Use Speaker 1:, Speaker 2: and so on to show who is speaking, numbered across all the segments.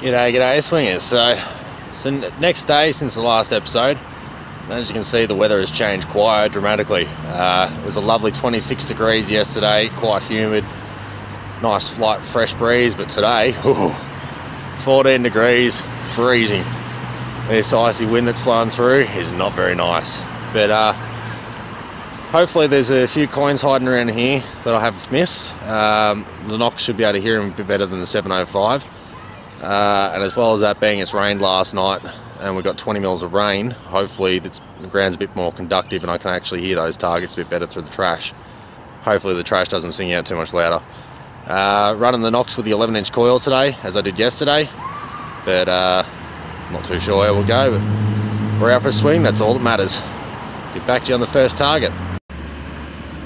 Speaker 1: G'day swingers. So next day since the last episode, and as you can see the weather has changed quite dramatically. It was a lovely 26 degrees yesterday, quite humid, nice light fresh breeze, but today, 14 degrees, freezing. This icy wind that's flowing through is not very nice, but hopefully there's a few coins hiding around here that I have missed. The Knox should be able to hear them a bit better than the 705. And as well as that being, it's rained last night and we've got 20 mils of rain. Hopefully the ground's a bit more conductive and I can actually hear those targets a bit better through the trash. Hopefully the trash doesn't sing out too much louder. Running the Knox with the 11-inch coil today, as I did yesterday, but not too sure how we'll go, but we're out for a swing, that's all that matters. Get back to you on the first target.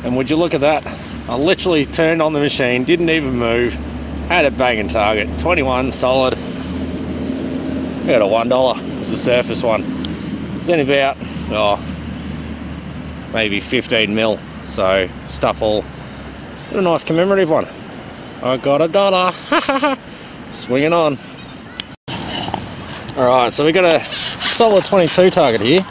Speaker 1: And would you look at that, I literally turned on the machine, didn't even move, had a banging target, 21 solid. We got a $1, it's a surface one. It's only about, maybe 15 mil, so stuff all. Got a nice commemorative one. I got $1, swinging on. Alright, so we got a solid 22 target here.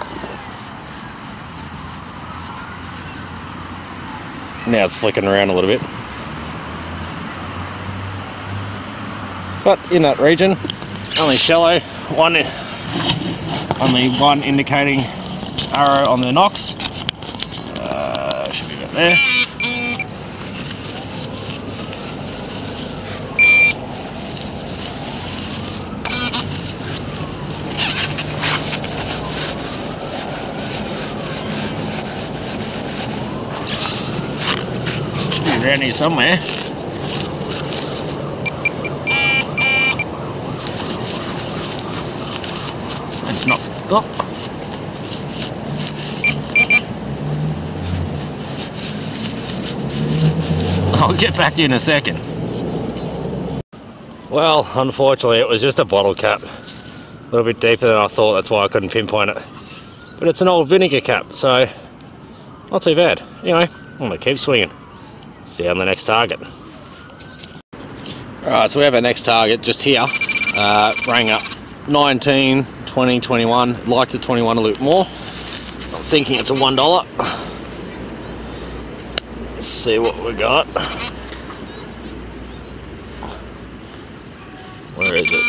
Speaker 1: Now it's flicking around a little bit. But in that region, only shallow, only one indicating arrow on the Knox. Should be about there. Should be around here somewhere. It's not. Oh. I'll get back to you in a second. Well, unfortunately it was just a bottle cap. A little bit deeper than I thought, that's why I couldn't pinpoint it. But it's an old vinegar cap, so not too bad. Anyway, I'm going to keep swinging. See you on the next target. Alright, so we have our next target just here. Rang up 19, 20, 21. Like the 21 a little more. I'm thinking it's a $1. Let's see what we got. Where is it?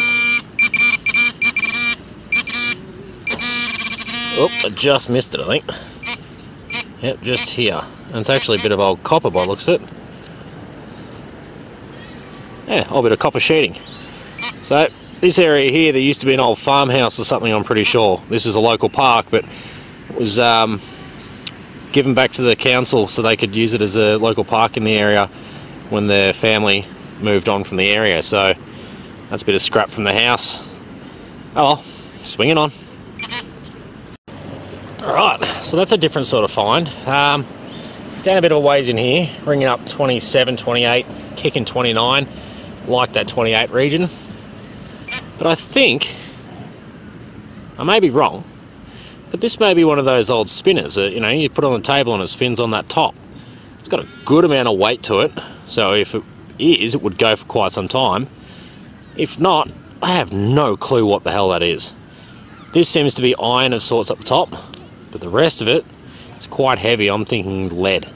Speaker 1: Oh, I just missed it, I think. Yep, just here. And it's actually a bit of old copper by the looks of it. Yeah, a bit of copper sheeting. So, this area here, there used to be an old farmhouse or something, I'm pretty sure. This is a local park, but it was given back to the council so they could use it as a local park in the area when their family moved on from the area. So that's a bit of scrap from the house. Oh well, swinging on. Alright, so that's a different sort of find. It's down a bit of a ways in here, ringing up 27, 28, kicking 29, like that 28 region. But I think, I may be wrong, but this may be one of those old spinners that, you know, you put on the table and it spins on that top. It's got a good amount of weight to it, so if it is, it would go for quite some time. If not, I have no clue what the hell that is. This seems to be iron of sorts up the top, but the rest of it is quite heavy. I'm thinking lead,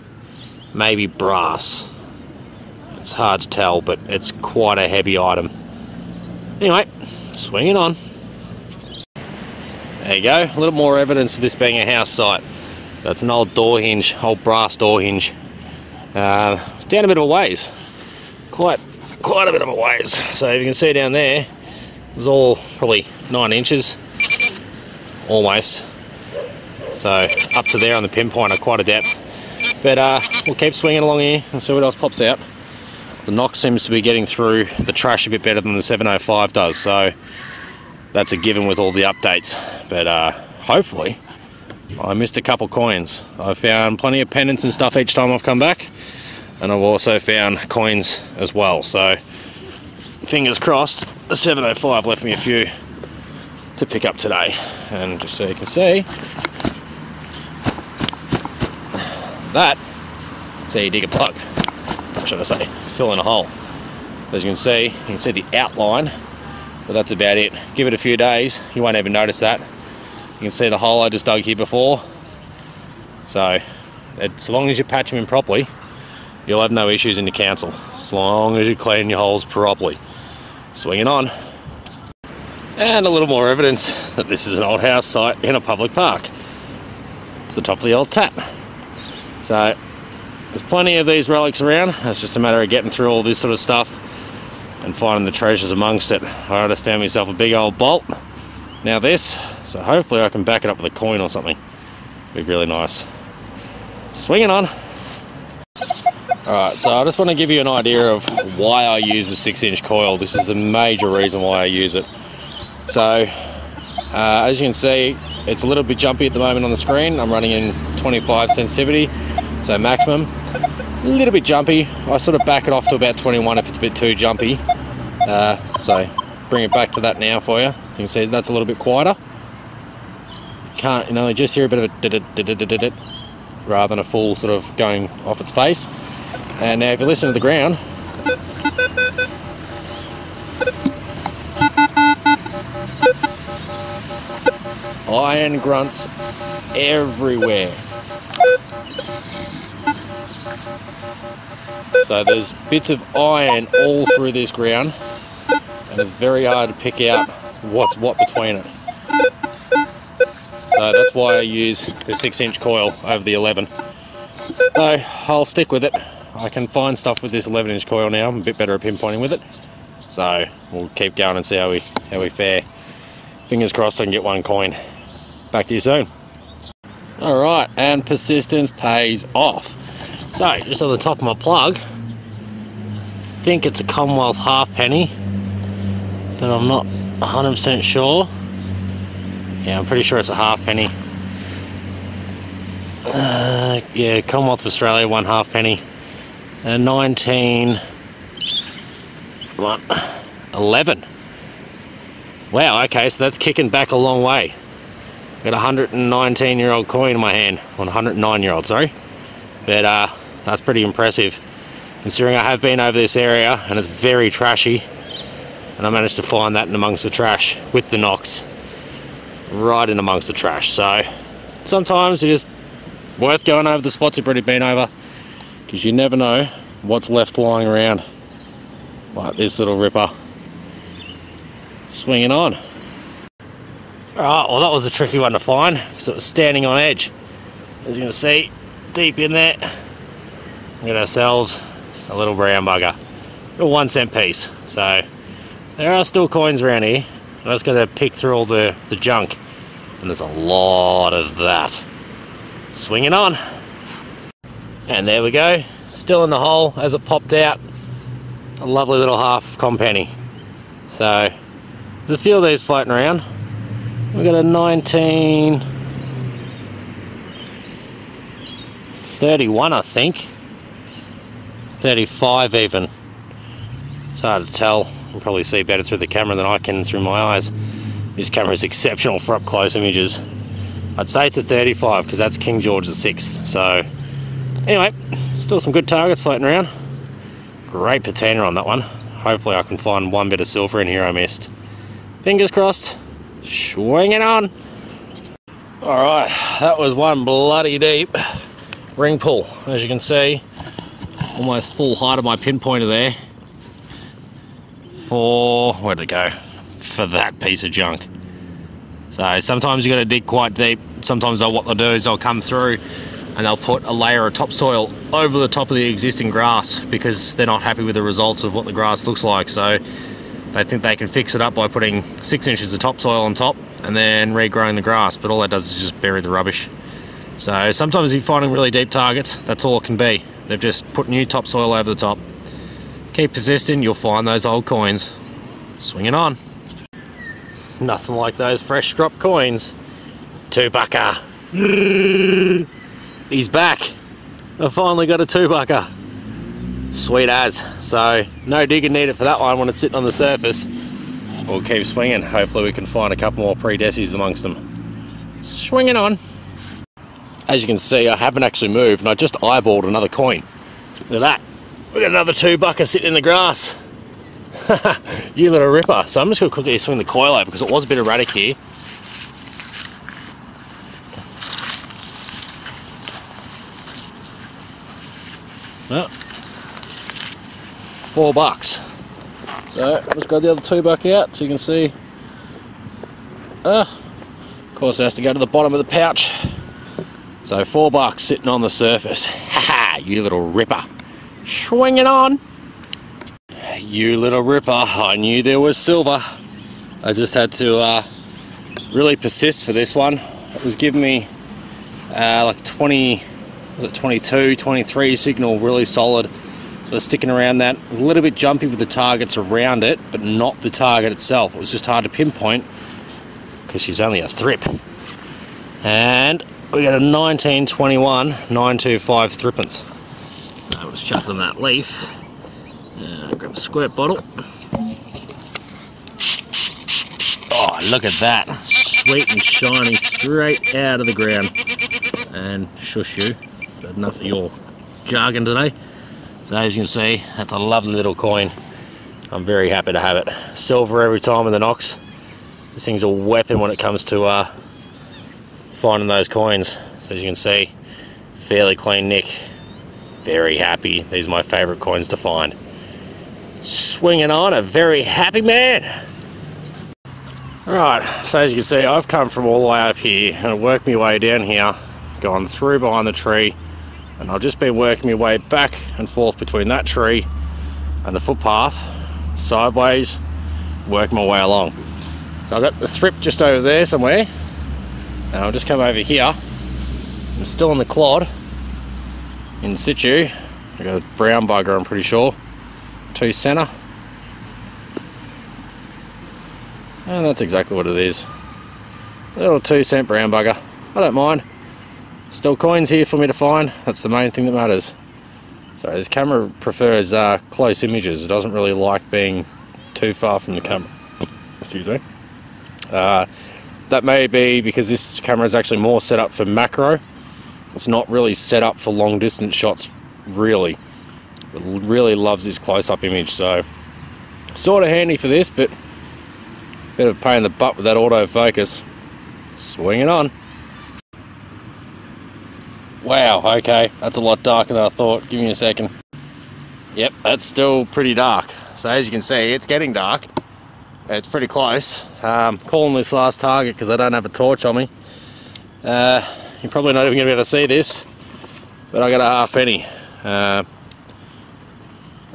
Speaker 1: maybe brass. It's hard to tell, but it's quite a heavy item. Anyway, swinging on. There you go, a little more evidence of this being a house site. So it's an old door hinge, old brass door hinge. It's down a bit of a ways, quite a bit of a ways. So if you can see down there, it was all probably 9 inches, almost. So up to there on the pinpointer, quite a depth. But we'll keep swinging along here and see what else pops out. The Knox seems to be getting through the trash a bit better than the 705 does, so that's a given with all the updates. But hopefully, I missed a couple coins. I've found plenty of pendants and stuff each time I've come back, and I've also found coins as well. So fingers crossed, the 705 left me a few to pick up today. And just so you can see, that's how you dig a plug. What should I say? Fill in a hole. As you can see the outline But that's about it. Give it a few days, you won't even notice that. You can see the hole I just dug here before. So, as long as you patch them in properly, you'll have no issues in your council. As long as you clean your holes properly. Swinging on. And a little more evidence that this is an old house site in a public park. It's the top of the old tap. So, there's plenty of these relics around. It's just a matter of getting through all this sort of stuff and finding the treasures amongst it. I just found myself a big old bolt. Now this, so hopefully I can back it up with a coin or something. Be really nice. Swinging on. Alright, so I just want to give you an idea of why I use the 6-inch coil. This is the major reason why I use it. So, as you can see, it's a little bit jumpy at the moment on the screen. I'm running in 25 sensitivity, so maximum. A little bit jumpy. I sort of back it off to about 21 if it's a bit too jumpy. So, bring it back to that now for you. You can see that's a little bit quieter. You just hear a bit of a dit-dit-dit-dit-dit rather than a full sort of going off its face. And now if you listen to the ground, iron grunts everywhere. So there's bits of iron all through this ground, and it's very hard to pick out what's what between it. So that's why I use the 6-inch coil over the 11. So I'll stick with it. I can find stuff with this 11-inch coil now. I'm a bit better at pinpointing with it. So we'll keep going and see how we fare. Fingers crossed I can get one coin. Back to you soon. Alright, and persistence pays off. So, just on the top of my plug, I think it's a Commonwealth halfpenny, but I'm not 100% sure. Yeah, I'm pretty sure it's a halfpenny. Yeah, Commonwealth of Australia, 1 halfpenny. 1911. Wow, okay, so that's kicking back a long way. Got a 119-year-old coin in my hand. Well, 109-year-old, sorry. But that's pretty impressive, considering I have been over this area and it's very trashy. And I managed to find that in amongst the trash with the Knox. Right in amongst the trash. So sometimes it is worth going over the spots you've already been over, because you never know what's left lying around. Like this little ripper. Swinging on. Alright, well that was a tricky one to find, because it was standing on edge. As you can see, deep in there, we got ourselves a little brown bugger. A little 1-cent piece. So, there are still coins around here. I just got to pick through all the junk. And there's a lot of that. Swinging on. And there we go. Still in the hole as it popped out. A lovely little half compenny. So, there's a few of these floating around. We've got a 1931, I think. 35 even. It's hard to tell. You can probably see better through the camera than I can through my eyes. This camera is exceptional for up close images. I'd say it's a 35 because that's King George VI. So anyway, still some good targets floating around. Great patina on that one. Hopefully I can find one bit of silver in here I missed. Fingers crossed. Swinging on. Alright, that was one bloody deep ring pull. As you can see, almost full height of my pinpointer there. Where'd it go? For that piece of junk. So sometimes you got to dig quite deep. Sometimes what they'll do is they'll come through and they'll put a layer of topsoil over the top of the existing grass, because they're not happy with the results of what the grass looks like. So they think they can fix it up by putting 6 inches of topsoil on top and then regrowing the grass, but all that does is just bury the rubbish. So sometimes you're finding really deep targets, that's all it can be. They've just put new topsoil over the top. Keep persisting, you'll find those old coins. Swinging on. Nothing like those fresh drop coins. 2-bucker. He's back. I finally got a 2-bucker. Sweet as. So no digging needed for that one when it's sitting on the surface. We'll keep swinging. Hopefully we can find a couple more pre-decis amongst them. Swinging on. As you can see, I haven't actually moved, and I just eyeballed another coin. Look at that. We got another 2-bucker sitting in the grass. You little ripper. So I'm just going to quickly swing the coil over because it was a bit erratic here. Well, $4. So I've just got the other $2 out so you can see. Of course it has to go to the bottom of the pouch. So $4 sitting on the surface. Haha, you little ripper. Swinging on. You little ripper, I knew there was silver. I just had to really persist for this one. It was giving me like 20, was it 22, 23 signal, really solid. So I was sticking around that. It was a little bit jumpy with the targets around it, but not the target itself. It was just hard to pinpoint because she's only a thrip. And we got a 1921 925 thrippence. So I was chucking on that leaf. Grab a squirt bottle. Oh, look at that. Sweet and shiny straight out of the ground. And shush you, but enough of your jargon today. So as you can see, that's a lovely little coin. I'm very happy to have it. Silver every time in the Knox. This thing's a weapon when it comes to finding those coins. So as you can see, fairly clean nick. Very happy. These are my favourite coins to find. Swinging on, a very happy man. Right, so as you can see, I've come from all the way up here and worked my way down here, gone through behind the tree, and I've just been working my way back and forth between that tree and the footpath, sideways, working my way along. So I've got the thrip just over there somewhere, and I'll just come over here. I'm still in the clod, in situ. I've got a brown bugger, I'm pretty sure. 2 center. And that's exactly what it is. Little 2-cent brown bugger. I don't mind. Still coins here for me to find. That's the main thing that matters. So this camera prefers close images. It doesn't really like being too far from the camera. Excuse me. That may be because this camera is actually more set up for macro. It's not really set up for long distance shots, really. It really loves this close-up image, so sort of handy for this, but bit of a pain in the butt with that autofocus. Swinging on. Wow, okay, that's a lot darker than I thought. Give me a second. Yep, that's still pretty dark. So as you can see, it's getting dark. It's pretty close. Calling this last target because I don't have a torch on me. You're probably not even going to be able to see this, but I got a half penny.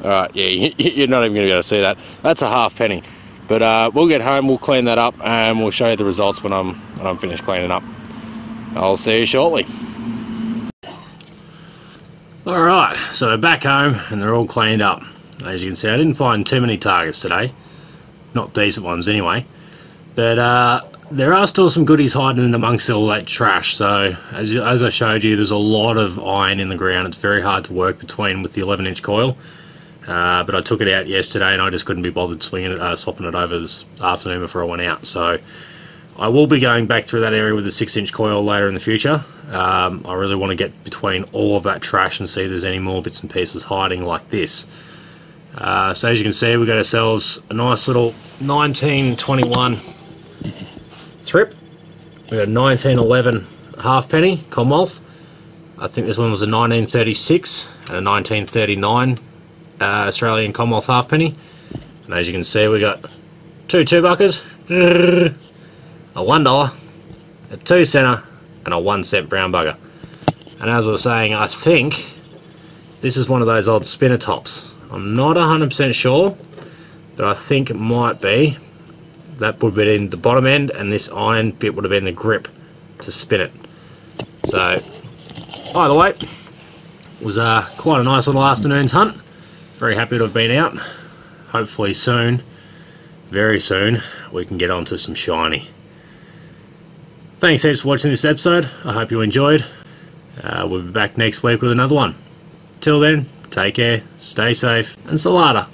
Speaker 1: Alright, yeah, you're not even going to be able to see that. That's a half penny. But we'll get home, we'll clean that up, and we'll show you the results when I'm finished cleaning up. I'll see you shortly. Alright, so we're back home, and they're all cleaned up. As you can see, I didn't find too many targets today. Not decent ones anyway. But there are still some goodies hiding in amongst all that trash. So as I showed you, there's a lot of iron in the ground. It's very hard to work between with the 11-inch coil. But I took it out yesterday and I just couldn't be bothered swinging it, swapping it over this afternoon before I went out. So I will be going back through that area with a 6-inch coil later in the future. I really want to get between all of that trash and see if there's any more bits and pieces hiding like this. So as you can see, we got ourselves a nice little 1921 thrip. We got a 1911 halfpenny Commonwealth. I think this one was a 1936 and a 1939 Australian Commonwealth halfpenny. And as you can see, we got 2 2-buckers, a $1, a 2 center, and a 1 cent brown bugger. And as I was saying, I think this is one of those old spinner tops. I'm not 100% sure, but I think it might be. That would have been the bottom end, and this iron bit would have been the grip to spin it. So, either way, it was quite a nice little afternoon's hunt. Very happy to have been out. Hopefully soon, very soon, we can get onto some shiny. Thanks heaps for watching this episode. I hope you enjoyed. We'll be back next week with another one. Till then, take care, stay safe, and salada.